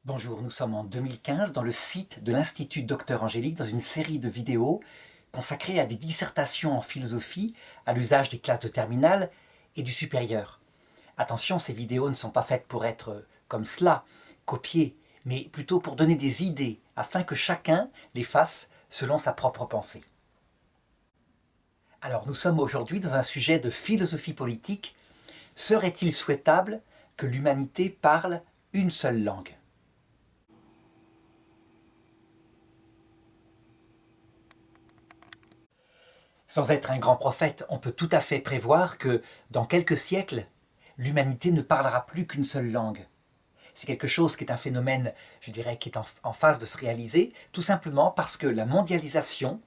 Bonjour, nous sommes en 2015 dans le site de l'Institut Docteur Angélique dans une série de vidéos consacrées à des dissertations en philosophie à l'usage des classes de terminale et du supérieur. Attention, ces vidéos ne sont pas faites pour être comme cela, copiées, mais plutôt pour donner des idées afin que chacun les fasse selon sa propre pensée. Alors nous sommes aujourd'hui dans un sujet de philosophie politique. Serait-il souhaitable que l'humanité parle une seule langue ? Sans être un grand prophète, on peut tout à fait prévoir que, dans quelques siècles, l'humanité ne parlera plus qu'une seule langue. C'est quelque chose qui est un phénomène, je dirais, qui est en phase de se réaliser, tout simplement parce que la mondialisation,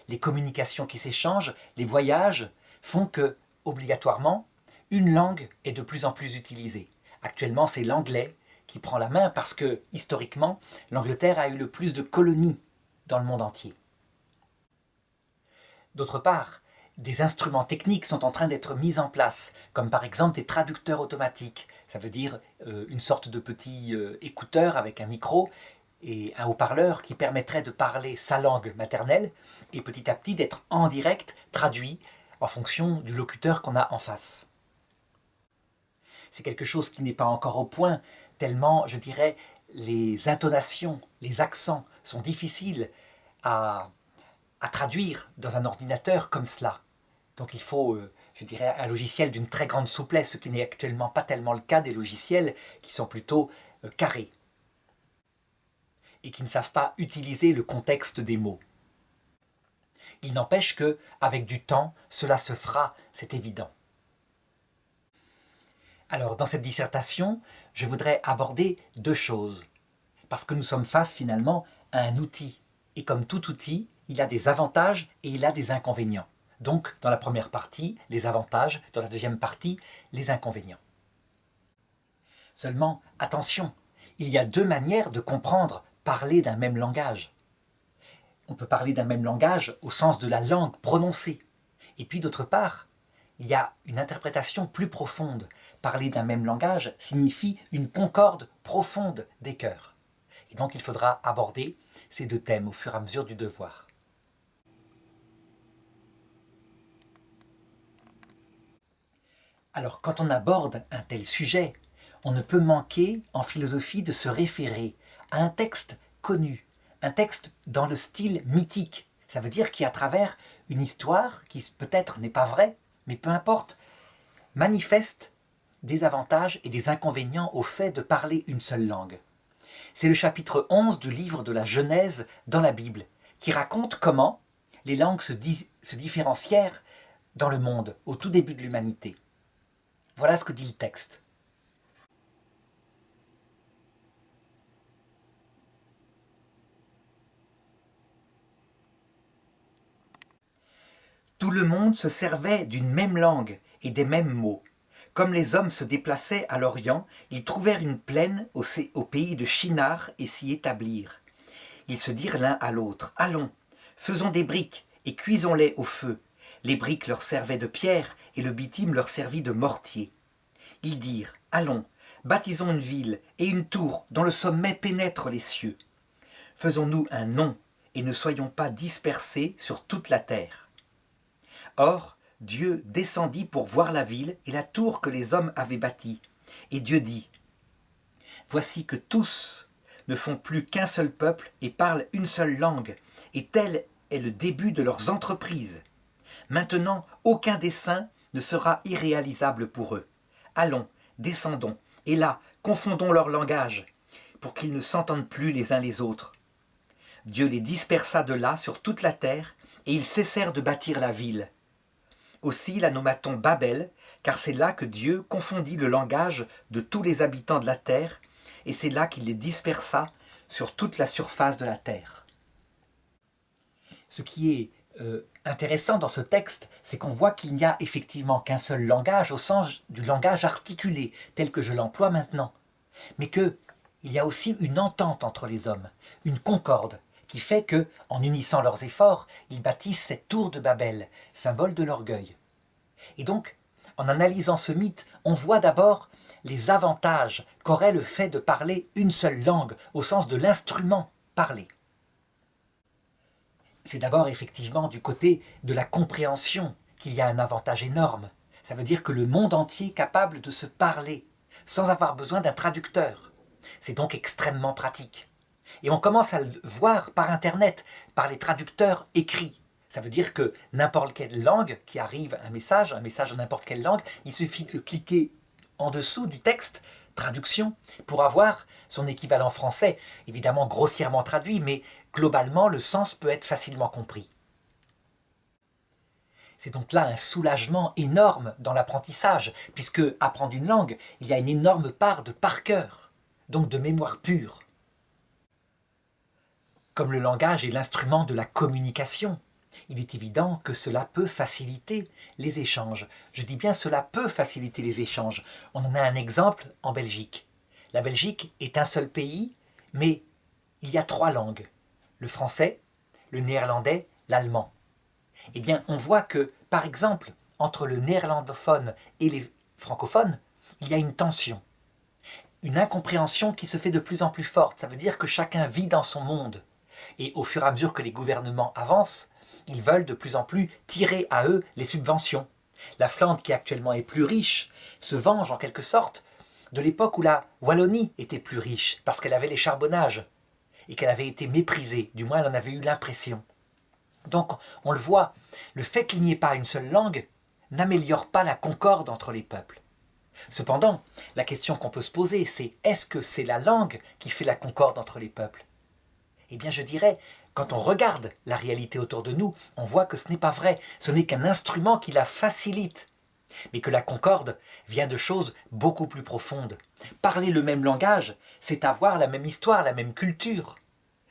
les communications qui s'échangent, les voyages, font que, obligatoirement, une langue est de plus en plus utilisée. Actuellement, c'est l'anglais qui prend la main parce que, historiquement, l'Angleterre a eu le plus de colonies dans le monde entier. D'autre part, des instruments techniques sont en train d'être mis en place, comme par exemple des traducteurs automatiques. Ça veut dire une sorte de petit écouteur avec un micro et un haut-parleur qui permettrait de parler sa langue maternelle et petit à petit d'être en direct traduit en fonction du locuteur qu'on a en face. C'est quelque chose qui n'est pas encore au point, tellement, je dirais, les intonations, les accents sont difficiles à traduire dans un ordinateur comme cela. Donc il faut, je dirais, un logiciel d'une très grande souplesse, ce qui n'est actuellement pas tellement le cas des logiciels qui sont plutôt carrés et qui ne savent pas utiliser le contexte des mots. Il n'empêche que, avec du temps, cela se fera, c'est évident. Alors, dans cette dissertation, je voudrais aborder deux choses, parce que nous sommes face finalement à un outil, et comme tout outil, il a des avantages et il a des inconvénients. Donc, dans la première partie, les avantages, dans la deuxième partie, les inconvénients. Seulement, attention, il y a deux manières de comprendre parler d'un même langage. On peut parler d'un même langage au sens de la langue prononcée. Et puis d'autre part, il y a une interprétation plus profonde. Parler d'un même langage signifie une concorde profonde des cœurs. Et donc il faudra aborder ces deux thèmes au fur et à mesure du devoir. Alors, quand on aborde un tel sujet, on ne peut manquer, en philosophie, de se référer à un texte connu, un texte dans le style mythique. Ça veut dire qu'à travers une histoire qui peut-être n'est pas vraie, mais peu importe, manifeste des avantages et des inconvénients au fait de parler une seule langue. C'est le chapitre 11 du livre de la Genèse dans la Bible, qui raconte comment les langues se différencièrent dans le monde au tout début de l'humanité. Voilà ce que dit le texte. Tout le monde se servait d'une même langue et des mêmes mots. Comme les hommes se déplaçaient à l'Orient, ils trouvèrent une plaine au pays de Shinar et s'y établirent. Ils se dirent l'un à l'autre, « Allons, faisons des briques et cuisons-les au feu. » Les briques leur servaient de pierre et le bitume leur servit de mortier. Ils dirent, « Allons, bâtisons une ville et une tour dont le sommet pénètre les cieux. Faisons-nous un nom et ne soyons pas dispersés sur toute la terre. » Or, Dieu descendit pour voir la ville et la tour que les hommes avaient bâtie. Et Dieu dit, « Voici que tous ne font plus qu'un seul peuple et parlent une seule langue, et tel est le début de leurs entreprises. Maintenant, aucun dessein ne sera irréalisable pour eux. Allons, descendons, et là, confondons leur langage, pour qu'ils ne s'entendent plus les uns les autres. » Dieu les dispersa de là sur toute la terre, et ils cessèrent de bâtir la ville. Aussi la nomma-t-on Babel, car c'est là que Dieu confondit le langage de tous les habitants de la terre, et c'est là qu'il les dispersa sur toute la surface de la terre. Ce qui est intéressant dans ce texte, c'est qu'on voit qu'il n'y a effectivement qu'un seul langage au sens du langage articulé, tel que je l'emploie maintenant, mais qu'il y a aussi une entente entre les hommes, une concorde, qui fait que, en unissant leurs efforts, ils bâtissent cette tour de Babel, symbole de l'orgueil. Et donc, en analysant ce mythe, on voit d'abord les avantages qu'aurait le fait de parler une seule langue, au sens de l'instrument parlé. C'est d'abord effectivement du côté de la compréhension qu'il y a un avantage énorme. Ça veut dire que le monde entier est capable de se parler, sans avoir besoin d'un traducteur. C'est donc extrêmement pratique. Et on commence à le voir par Internet, par les traducteurs écrits. Ça veut dire que n'importe quelle langue qui arrive un message en n'importe quelle langue, il suffit de cliquer en dessous du texte, traduction, pour avoir son équivalent français, évidemment grossièrement traduit, mais globalement le sens peut être facilement compris. C'est donc là un soulagement énorme dans l'apprentissage, puisque apprendre une langue, il y a une énorme part de par cœur, donc de mémoire pure. Comme le langage est l'instrument de la communication, il est évident que cela peut faciliter les échanges. Je dis bien cela peut faciliter les échanges. On en a un exemple en Belgique. La Belgique est un seul pays, mais il y a 3 langues. Le français, le néerlandais, l'allemand. Eh bien, on voit que, par exemple, entre le néerlandophone et les francophones, il y a une tension. Une incompréhension qui se fait de plus en plus forte. Ça veut dire que chacun vit dans son monde. Et au fur et à mesure que les gouvernements avancent, ils veulent de plus en plus tirer à eux les subventions. La Flandre, qui actuellement est plus riche, se venge en quelque sorte de l'époque où la Wallonie était plus riche, parce qu'elle avait les charbonnages, et qu'elle avait été méprisée, du moins elle en avait eu l'impression. Donc on le voit, le fait qu'il n'y ait pas une seule langue n'améliore pas la concorde entre les peuples. Cependant, la question qu'on peut se poser, c'est est-ce que c'est la langue qui fait la concorde entre les peuples ? Eh bien je dirais, quand on regarde la réalité autour de nous, on voit que ce n'est pas vrai, ce n'est qu'un instrument qui la facilite, mais que la concorde vient de choses beaucoup plus profondes. Parler le même langage, c'est avoir la même histoire, la même culture,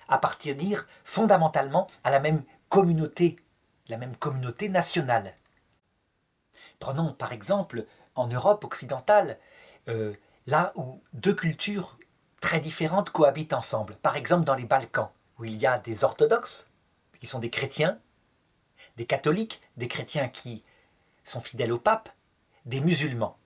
appartenir fondamentalement à la même communauté nationale. Prenons par exemple en Europe occidentale, là où 2 cultures très différentes cohabitent ensemble. Par exemple dans les Balkans, où il y a des orthodoxes, qui sont des chrétiens, des catholiques, des chrétiens qui sont fidèles au pape, des musulmans.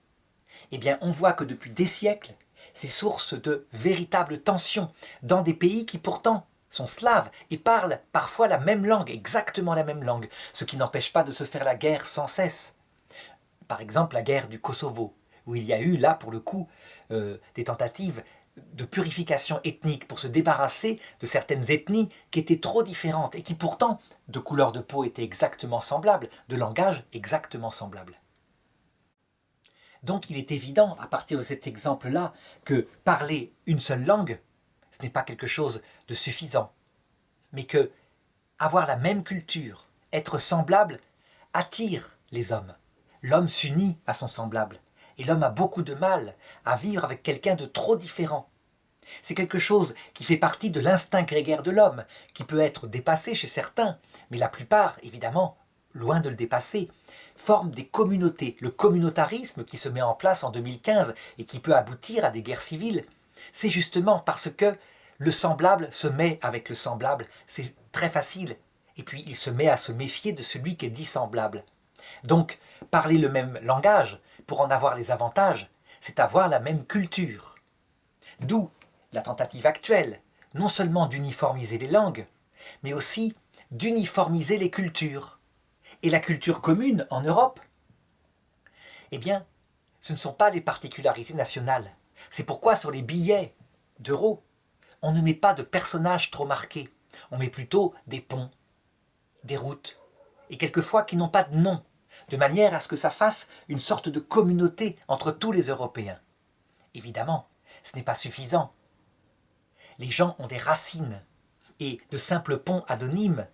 Eh bien, on voit que depuis des siècles, c'est source de véritables tensions dans des pays qui pourtant sont slaves et parlent parfois la même langue, exactement la même langue, ce qui n'empêche pas de se faire la guerre sans cesse. Par exemple, la guerre du Kosovo, où il y a eu là, pour le coup, des tentatives de purification ethnique pour se débarrasser de certaines ethnies qui étaient trop différentes et qui pourtant, de couleur de peau, étaient exactement semblables, de langage exactement semblable. Donc il est évident, à partir de cet exemple-là, que parler une seule langue, ce n'est pas quelque chose de suffisant, mais que avoir la même culture, être semblable, attire les hommes. L'homme s'unit à son semblable, et l'homme a beaucoup de mal à vivre avec quelqu'un de trop différent. C'est quelque chose qui fait partie de l'instinct grégaire de l'homme, qui peut être dépassé chez certains, mais la plupart, évidemment, loin de le dépasser, forment des communautés. Le communautarisme qui se met en place en 2015 et qui peut aboutir à des guerres civiles, c'est justement parce que le semblable se met avec le semblable. C'est très facile. Et puis il se met à se méfier de celui qui est dissemblable. Donc, parler le même langage, pour en avoir les avantages, c'est avoir la même culture. D'où la tentative actuelle, non seulement d'uniformiser les langues, mais aussi d'uniformiser les cultures. Et la culture commune en Europe, eh bien, ce ne sont pas les particularités nationales. C'est pourquoi sur les billets d'euros, on ne met pas de personnages trop marqués. On met plutôt des ponts, des routes, et quelquefois qui n'ont pas de nom, de manière à ce que ça fasse une sorte de communauté entre tous les Européens. Évidemment, ce n'est pas suffisant. Les gens ont des racines, et de simples ponts anonymes,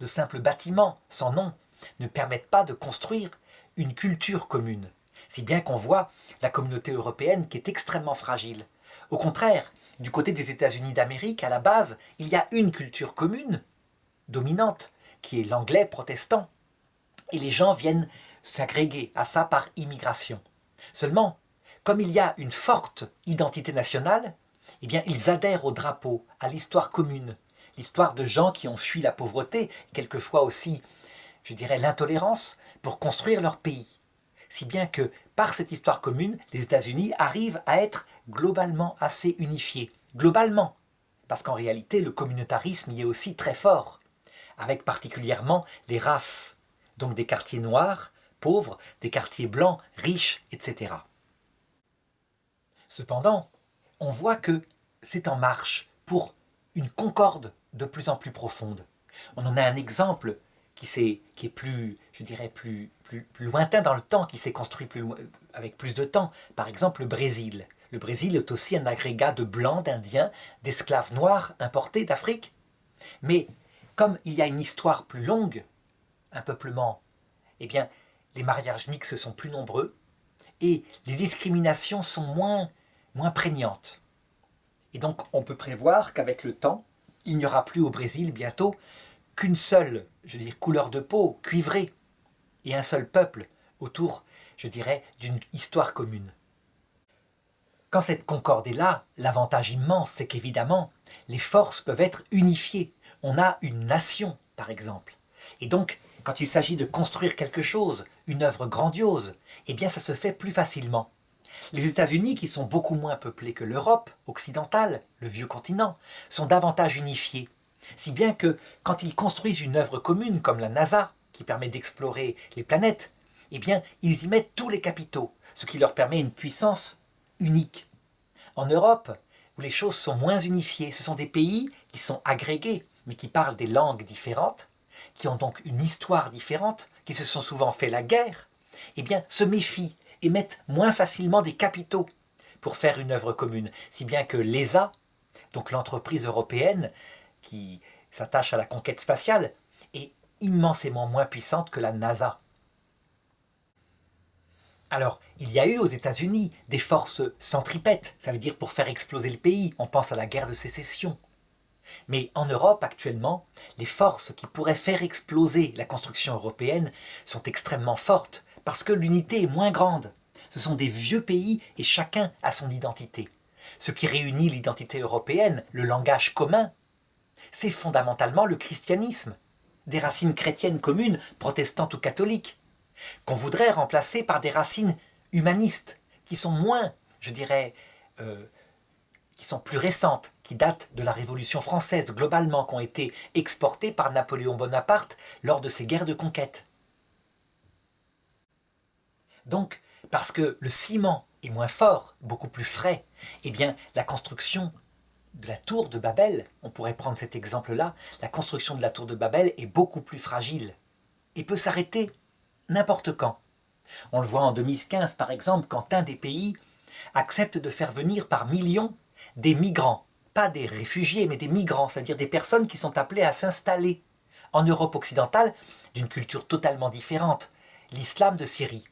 de simples bâtiments sans nom, ne permettent pas de construire une culture commune. Si bien qu'on voit la communauté européenne qui est extrêmement fragile. Au contraire, du côté des États-Unis d'Amérique, à la base, il y a une culture commune, dominante, qui est l'anglais protestant. Et les gens viennent s'agréger à ça par immigration. Seulement, comme il y a une forte identité nationale, eh bien, ils adhèrent au drapeau, à l'histoire commune. L'histoire de gens qui ont fui la pauvreté, quelquefois aussi, je dirais, l'intolérance, pour construire leur pays. si bien que par cette histoire commune, les États-Unis arrivent à être globalement assez unifiés. Globalement, parce qu'en réalité, le communautarisme y est aussi très fort, avec particulièrement les races, donc des quartiers noirs, pauvres, des quartiers blancs, riches, etc. Cependant, on voit que c'est en marche pour une concorde de plus en plus profonde. On en a un exemple qui est plus, je dirais, plus lointain dans le temps, qui s'est construit avec plus de temps. Par exemple, le Brésil. Le Brésil est aussi un agrégat de blancs, d'Indiens, d'esclaves noirs importés d'Afrique. Mais comme il y a une histoire plus longue, un peuplement, eh bien, les mariages mixtes sont plus nombreux et les discriminations sont moins prégnantes. Et donc, on peut prévoir qu'avec le temps, il n'y aura plus au Brésil bientôt qu'une seule, je veux dire, couleur de peau cuivrée et un seul peuple autour, je dirais, d'une histoire commune. Quand cette concorde est là, l'avantage immense, c'est qu'évidemment, les forces peuvent être unifiées. On a une nation, par exemple. Et donc, quand il s'agit de construire quelque chose, une œuvre grandiose, eh bien ça se fait plus facilement. Les États-Unis, qui sont beaucoup moins peuplés que l'Europe occidentale, le vieux continent, sont davantage unifiés. Si bien que quand ils construisent une œuvre commune comme la NASA, qui permet d'explorer les planètes, eh bien ils y mettent tous les capitaux, ce qui leur permet une puissance unique. En Europe, où les choses sont moins unifiées, ce sont des pays qui sont agrégés, mais qui parlent des langues différentes, qui ont donc une histoire différente, qui se sont souvent fait la guerre, eh bien se méfient et mettent moins facilement des capitaux pour faire une œuvre commune. Si bien que l'ESA, donc l'entreprise européenne qui s'attache à la conquête spatiale, est immensément moins puissante que la NASA. Alors, il y a eu aux États-Unis des forces centripètes, ça veut dire pour faire exploser le pays, on pense à la guerre de sécession. Mais en Europe, actuellement, les forces qui pourraient faire exploser la construction européenne sont extrêmement fortes, parce que l'unité est moins grande. Ce sont des vieux pays et chacun a son identité. Ce qui réunit l'identité européenne, le langage commun, c'est fondamentalement le christianisme, des racines chrétiennes communes, protestantes ou catholiques, qu'on voudrait remplacer par des racines humanistes, qui sont moins, je dirais, qui sont plus récentes, qui datent de la Révolution française globalement, qui ont été exportées par Napoléon Bonaparte lors de ses guerres de conquête. Donc, parce que le ciment est moins fort, beaucoup plus frais, eh bien la construction de la tour de Babel, on pourrait prendre cet exemple-là, la construction de la tour de Babel est beaucoup plus fragile et peut s'arrêter n'importe quand. On le voit en 2015 par exemple, quand un des pays accepte de faire venir par millions des migrants, pas des réfugiés mais des migrants, c'est-à-dire des personnes qui sont appelées à s'installer en Europe occidentale d'une culture totalement différente, l'islam de Syrie.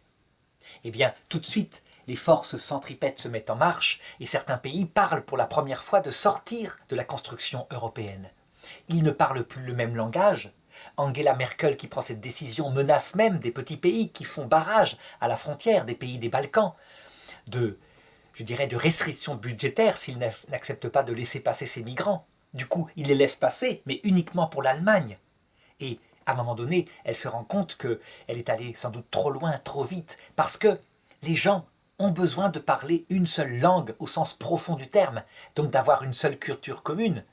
Eh bien, tout de suite, les forces centripètes se mettent en marche et certains pays parlent pour la première fois de sortir de la construction européenne. Ils ne parlent plus le même langage. Angela Merkel, qui prend cette décision, menace même des petits pays qui font barrage à la frontière des pays des Balkans de restrictions budgétaires s'ils n'acceptent pas de laisser passer ces migrants. Du coup, ils les laissent passer, mais uniquement pour l'Allemagne. Et à un moment donné, elle se rend compte qu'elle est allée sans doute trop loin, trop vite, parce que les gens ont besoin de parler une seule langue au sens profond du terme, donc d'avoir une seule culture commune.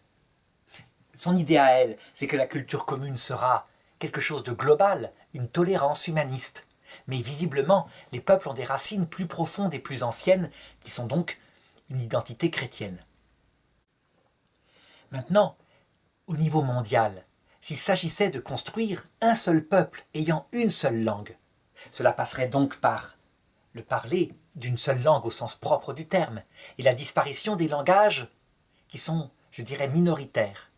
Son idée à elle, c'est que la culture commune sera quelque chose de global, une tolérance humaniste. Mais visiblement, les peuples ont des racines plus profondes et plus anciennes, qui sont donc une identité chrétienne. Maintenant, au niveau mondial, s'il s'agissait de construire un seul peuple ayant une seule langue, cela passerait donc par le parler d'une seule langue au sens propre du terme, et la disparition des langages qui sont, je dirais, minoritaires.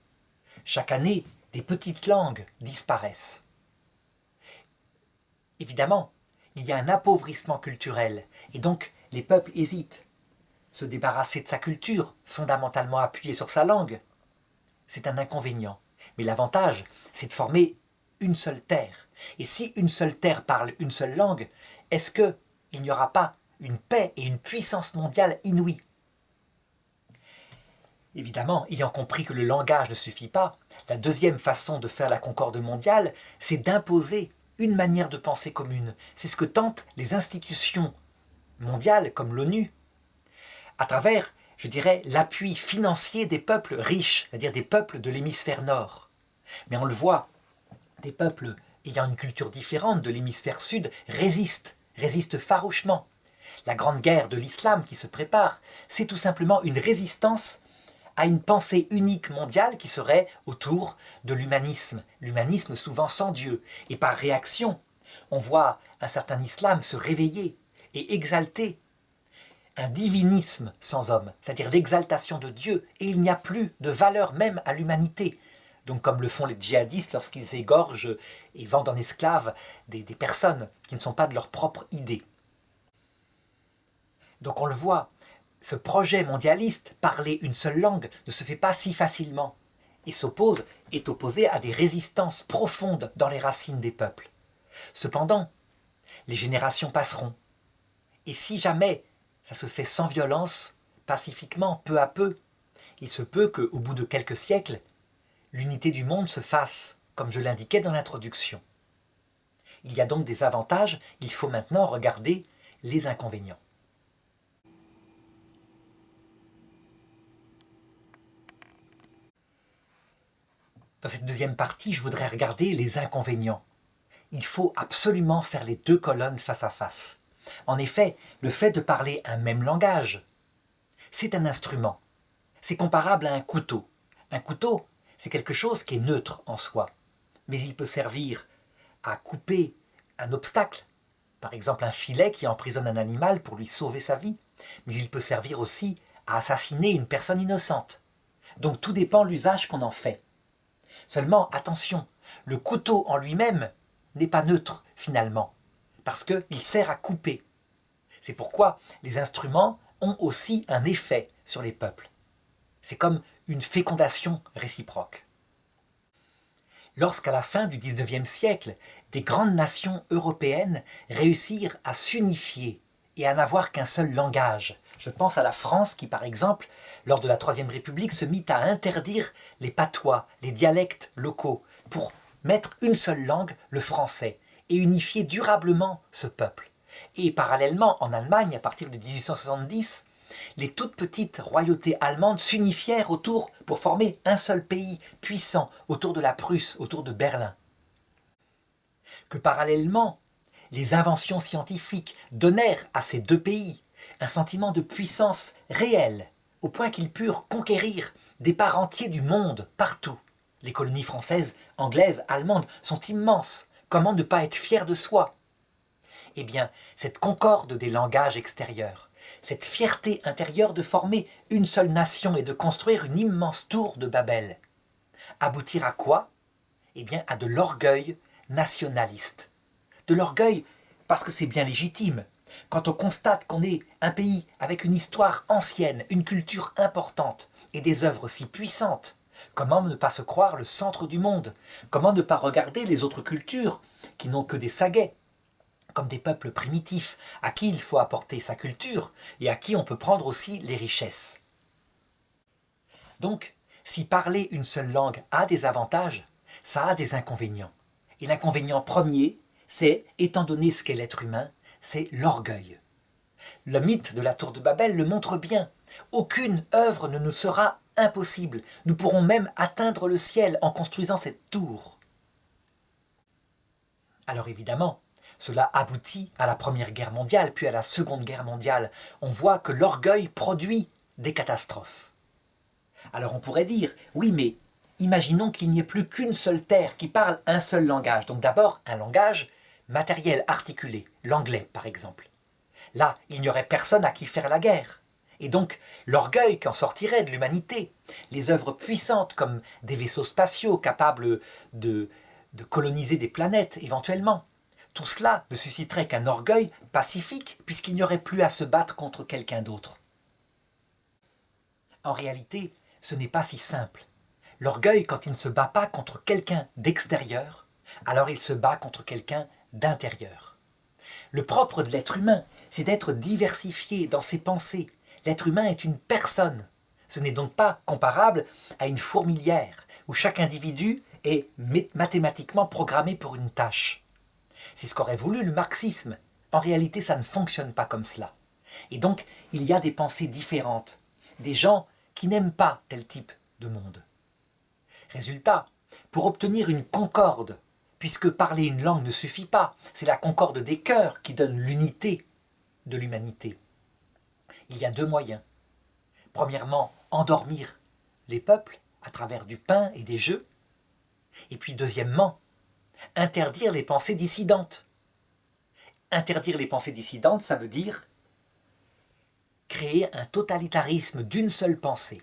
Chaque année, des petites langues disparaissent. Évidemment, il y a un appauvrissement culturel, et donc les peuples hésitent. Se débarrasser de sa culture, fondamentalement appuyée sur sa langue, c'est un inconvénient. Mais l'avantage, c'est de former une seule terre. Et si une seule terre parle une seule langue, est-ce qu'il n'y aura pas une paix et une puissance mondiale inouïe? Évidemment, ayant compris que le langage ne suffit pas, la deuxième façon de faire la concorde mondiale, c'est d'imposer une manière de penser commune. C'est ce que tentent les institutions mondiales comme l'ONU, à travers, je dirais, l'appui financier des peuples riches, c'est-à-dire des peuples de l'hémisphère nord. Mais on le voit, des peuples ayant une culture différente de l'hémisphère sud résistent farouchement. La grande guerre de l'islam qui se prépare, c'est tout simplement une résistance à une pensée unique mondiale qui serait autour de l'humanisme souvent sans Dieu. Et par réaction, on voit un certain islam se réveiller et exalter un divinisme sans homme, c'est-à-dire l'exaltation de Dieu, et il n'y a plus de valeur même à l'humanité. Donc comme le font les djihadistes lorsqu'ils égorgent et vendent en esclaves des personnes qui ne sont pas de leur propre idée. Donc on le voit, ce projet mondialiste, parler une seule langue, ne se fait pas si facilement et est opposé à des résistances profondes dans les racines des peuples. Cependant, les générations passeront. Et si jamais ça se fait sans violence, pacifiquement, peu à peu, il se peut qu'au bout de quelques siècles, l'unité du monde se fasse, comme je l'indiquais dans l'introduction. Il y a donc des avantages, il faut maintenant regarder les inconvénients. Dans cette deuxième partie, je voudrais regarder les inconvénients. Il faut absolument faire les deux colonnes face à face. En effet, le fait de parler un même langage, c'est un instrument. C'est comparable à un couteau. Un couteau, c'est quelque chose qui est neutre en soi, mais il peut servir à couper un obstacle, par exemple un filet qui emprisonne un animal pour lui sauver sa vie, mais il peut servir aussi à assassiner une personne innocente. Donc tout dépend de l'usage qu'on en fait. Seulement, attention, le couteau en lui-même n'est pas neutre finalement, parce qu'il sert à couper. C'est pourquoi les instruments ont aussi un effet sur les peuples. C'est comme une fécondation réciproque. Lorsqu'à la fin du XIXe siècle, des grandes nations européennes réussirent à s'unifier et à n'avoir qu'un seul langage. Je pense à la France qui, par exemple, lors de la Troisième République, se mit à interdire les patois, les dialectes locaux, pour mettre une seule langue, le français, et unifier durablement ce peuple. Et parallèlement, en Allemagne, à partir de 1870, les toutes petites royautés allemandes s'unifièrent pour former un seul pays puissant, autour de la Prusse, autour de Berlin. Que parallèlement, les inventions scientifiques donnèrent à ces deux pays un sentiment de puissance réelle, au point qu'ils purent conquérir des parts entiers du monde, partout. Les colonies françaises, anglaises, allemandes sont immenses. Comment ne pas être fier de soi? Eh bien, cette concorde des langages extérieurs, cette fierté intérieure de former une seule nation et de construire une immense tour de Babel, aboutir à quoi? Eh bien, à de l'orgueil nationaliste. De l'orgueil parce que c'est bien légitime. Quand on constate qu'on est un pays avec une histoire ancienne, une culture importante et des œuvres si puissantes, comment ne pas se croire le centre du monde? Comment ne pas regarder les autres cultures qui n'ont que des saguets, comme des peuples primitifs à qui il faut apporter sa culture et à qui on peut prendre aussi les richesses? Donc, si parler une seule langue a des avantages, ça a des inconvénients. Et l'inconvénient premier, c'est, étant donné ce qu'est l'être humain, c'est l'orgueil. Le mythe de la tour de Babel le montre bien. Aucune œuvre ne nous sera impossible. Nous pourrons même atteindre le ciel en construisant cette tour. Alors évidemment, cela aboutit à la Première Guerre mondiale, puis à la Seconde Guerre mondiale. On voit que l'orgueil produit des catastrophes. Alors on pourrait dire, oui mais imaginons qu'il n'y ait plus qu'une seule terre qui parle un seul langage. Donc d'abord un langage matériel, articulé, l'anglais par exemple. Là, il n'y aurait personne à qui faire la guerre. Et donc, l'orgueil qu'en sortirait de l'humanité, les œuvres puissantes comme des vaisseaux spatiaux capables de coloniser des planètes éventuellement, tout cela ne susciterait qu'un orgueil pacifique puisqu'il n'y aurait plus à se battre contre quelqu'un d'autre. En réalité, ce n'est pas si simple. L'orgueil, quand il ne se bat pas contre quelqu'un d'extérieur, alors il se bat contre quelqu'un d'intérieur. Le propre de l'être humain, c'est d'être diversifié dans ses pensées. L'être humain est une personne. Ce n'est donc pas comparable à une fourmilière, où chaque individu est mathématiquement programmé pour une tâche. C'est ce qu'aurait voulu le marxisme. En réalité, ça ne fonctionne pas comme cela. Et donc, il y a des pensées différentes, des gens qui n'aiment pas tel type de monde. Résultat, pour obtenir une concorde, puisque parler une langue ne suffit pas, c'est la concorde des cœurs qui donne l'unité de l'humanité. Il y a deux moyens. Premièrement, endormir les peuples à travers du pain et des jeux. Et puis deuxièmement, interdire les pensées dissidentes. Interdire les pensées dissidentes, ça veut dire créer un totalitarisme d'une seule pensée.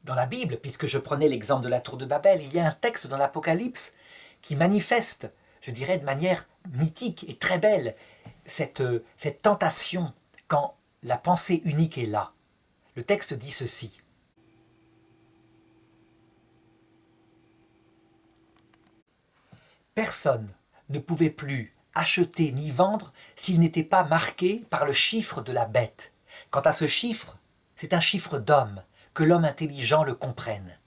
Dans la Bible, puisque je prenais l'exemple de la tour de Babel, il y a un texte dans l'Apocalypse qui manifeste, je dirais de manière mythique et très belle, cette tentation quand la pensée unique est là. Le texte dit ceci. Personne ne pouvait plus acheter ni vendre s'il n'était pas marqué par le chiffre de la bête. Quant à ce chiffre, c'est un chiffre d'homme, que l'homme intelligent le comprenne.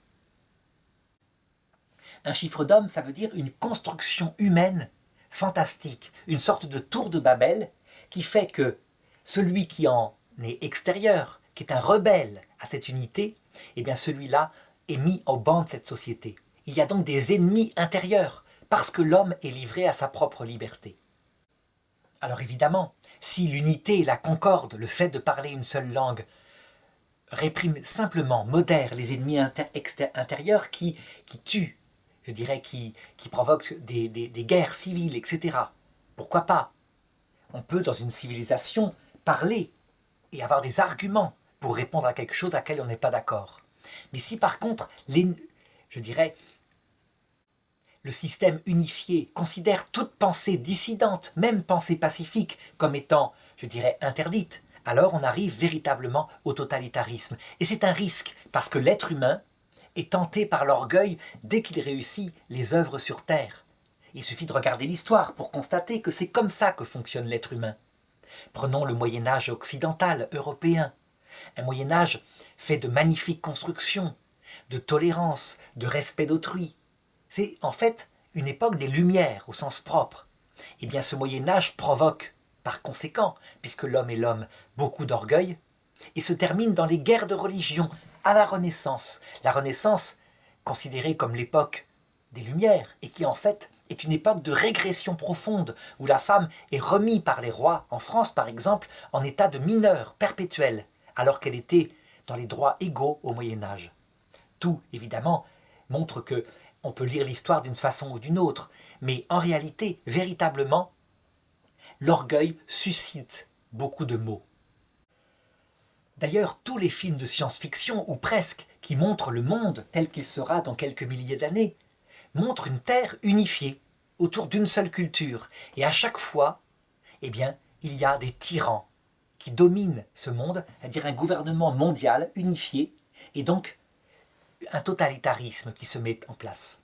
Un chiffre d'homme, ça veut dire une construction humaine fantastique, une sorte de tour de Babel qui fait que celui qui en est extérieur, qui est un rebelle à cette unité, eh bien celui-là est mis au banc de cette société. Il y a donc des ennemis intérieurs, parce que l'homme est livré à sa propre liberté. Alors évidemment, si l'unité, la concorde, le fait de parler une seule langue, réprime simplement, modère les ennemis intérieurs qui tuent, je dirais, qui provoquent des guerres civiles, etc. Pourquoi pas? On peut, dans une civilisation, parler et avoir des arguments pour répondre à quelque chose à laquelle on n'est pas d'accord. Mais si par contre, je dirais, le système unifié considère toute pensée dissidente, même pensée pacifique, comme étant, je dirais, interdite, alors on arrive véritablement au totalitarisme. Et c'est un risque, parce que l'être humain est tenté par l'orgueil dès qu'il réussit les œuvres sur Terre. Il suffit de regarder l'histoire pour constater que c'est comme ça que fonctionne l'être humain. Prenons le Moyen-Âge occidental, européen. Un Moyen-Âge fait de magnifiques constructions, de tolérance, de respect d'autrui. C'est en fait une époque des Lumières au sens propre. Eh bien ce Moyen-Âge provoque, par conséquent, puisque l'homme est l'homme, beaucoup d'orgueil, et se termine dans les guerres de religion à la Renaissance. La Renaissance, considérée comme l'époque des Lumières, et qui en fait est une époque de régression profonde, où la femme est remise par les rois, en France par exemple, en état de mineure perpétuel, alors qu'elle était dans les droits égaux au Moyen-Âge. Tout, évidemment, montre que on peut lire l'histoire d'une façon ou d'une autre, mais en réalité, véritablement, l'orgueil suscite beaucoup de maux. D'ailleurs, tous les films de science-fiction, ou presque, qui montrent le monde tel qu'il sera dans quelques milliers d'années, montrent une terre unifiée, autour d'une seule culture. Et à chaque fois, eh bien, il y a des tyrans qui dominent ce monde, c'est-à-dire un gouvernement mondial unifié, et donc un totalitarisme qui se met en place.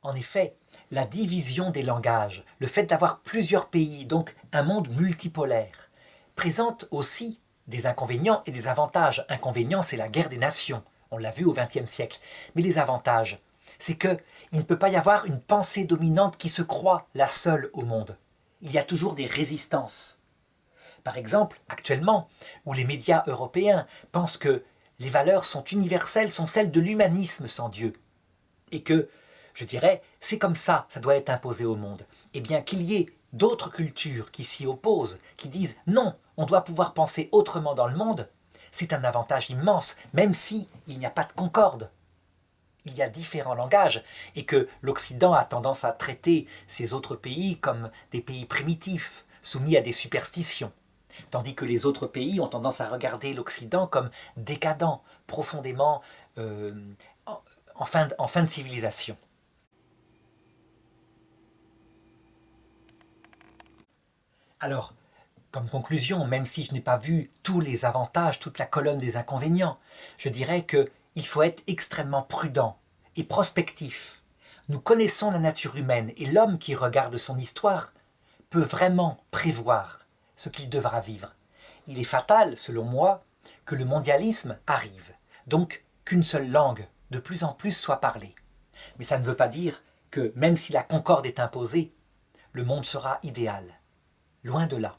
En effet, la division des langages, le fait d'avoir plusieurs pays, donc un monde multipolaire, présente aussi des inconvénients et des avantages. Inconvénients, c'est la guerre des nations, on l'a vu au XXe siècle. Mais les avantages, c'est qu'il ne peut pas y avoir une pensée dominante qui se croit la seule au monde. Il y a toujours des résistances. Par exemple, actuellement, où les médias européens pensent que les valeurs sont universelles, sont celles de l'humanisme sans Dieu. Et que, je dirais, c'est comme ça doit être imposé au monde. Eh bien, qu'il y ait d'autres cultures qui s'y opposent, qui disent non, on doit pouvoir penser autrement dans le monde, c'est un avantage immense, même si il n'y a pas de concorde. Il y a différents langages, et que l'Occident a tendance à traiter ces autres pays comme des pays primitifs, soumis à des superstitions. Tandis que les autres pays ont tendance à regarder l'Occident comme décadent, profondément en fin de civilisation. Alors, comme conclusion, même si je n'ai pas vu tous les avantages, toute la colonne des inconvénients, je dirais qu'il faut être extrêmement prudent et prospectif. Nous connaissons la nature humaine et l'homme qui regarde son histoire peut vraiment prévoir ce qu'il devra vivre. Il est fatal, selon moi, que le mondialisme arrive, donc qu'une seule langue de plus en plus soit parlée. Mais ça ne veut pas dire que même si la concorde est imposée, le monde sera idéal. Loin de là.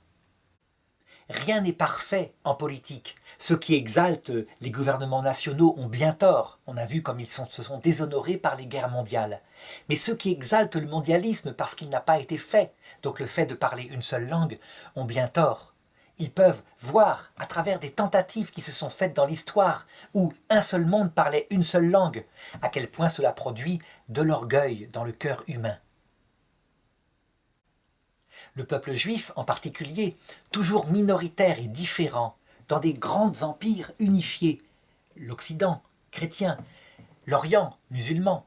Rien n'est parfait en politique. Ceux qui exaltent les gouvernements nationaux ont bien tort. On a vu comme se sont déshonorés par les guerres mondiales. Mais ceux qui exaltent le mondialisme parce qu'il n'a pas été fait, donc le fait de parler une seule langue, ont bien tort. Ils peuvent voir, à travers des tentatives qui se sont faites dans l'histoire, où un seul monde parlait une seule langue, à quel point cela produit de l'orgueil dans le cœur humain. Le peuple juif en particulier, toujours minoritaire et différent, dans des grands empires unifiés, l'Occident, chrétien, l'Orient, musulman,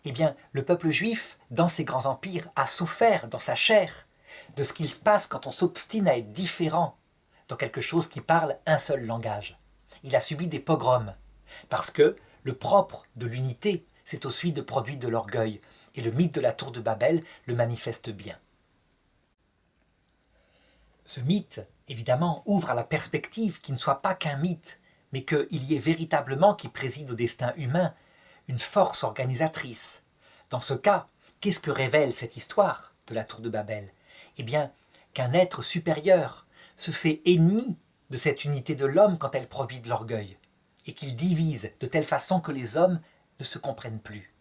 eh bien, le peuple juif, dans ces grands empires, a souffert dans sa chair de ce qu'il se passe quand on s'obstine à être différent dans quelque chose qui parle un seul langage. Il a subi des pogroms, parce que le propre de l'unité, c'est aussi de produire de l'orgueil, et le mythe de la tour de Babel le manifeste bien. Ce mythe, évidemment, ouvre à la perspective qu'il ne soit pas qu'un mythe, mais qu'il y ait véritablement, qui préside au destin humain, une force organisatrice. Dans ce cas, qu'est-ce que révèle cette histoire de la tour de Babel? Eh bien, qu'un être supérieur se fait ennemi de cette unité de l'homme quand elle produit de l'orgueil, et qu'il divise de telle façon que les hommes ne se comprennent plus.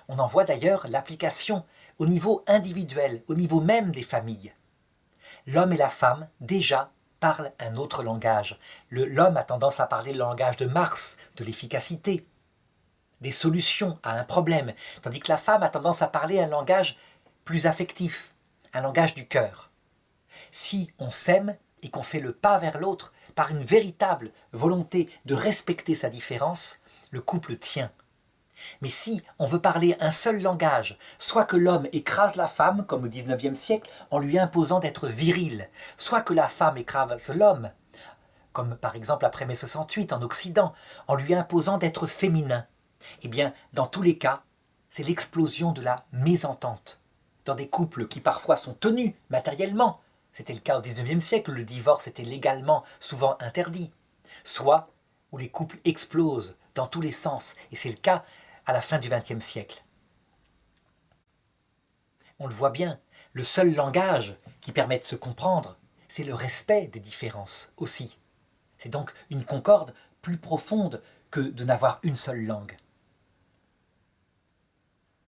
On en voit d'ailleurs l'application au niveau individuel, au niveau même des familles. L'homme et la femme, déjà, parlent un autre langage. L'homme a tendance à parler le langage de Marx, de l'efficacité, des solutions à un problème, tandis que la femme a tendance à parler un langage plus affectif, un langage du cœur. Si on s'aime et qu'on fait le pas vers l'autre par une véritable volonté de respecter sa différence, le couple tient. Mais si on veut parler un seul langage, soit que l'homme écrase la femme, comme au XIXe siècle, en lui imposant d'être viril, soit que la femme écrase l'homme, comme par exemple après mai 68 en Occident, en lui imposant d'être féminin, eh bien, dans tous les cas, c'est l'explosion de la mésentente. Dans des couples qui parfois sont tenus matériellement, c'était le cas au XIXe siècle, où le divorce était légalement souvent interdit, soit où les couples explosent dans tous les sens, et c'est le cas à la fin du XXe siècle. On le voit bien, le seul langage qui permet de se comprendre, c'est le respect des différences aussi. C'est donc une concorde plus profonde que de n'avoir une seule langue.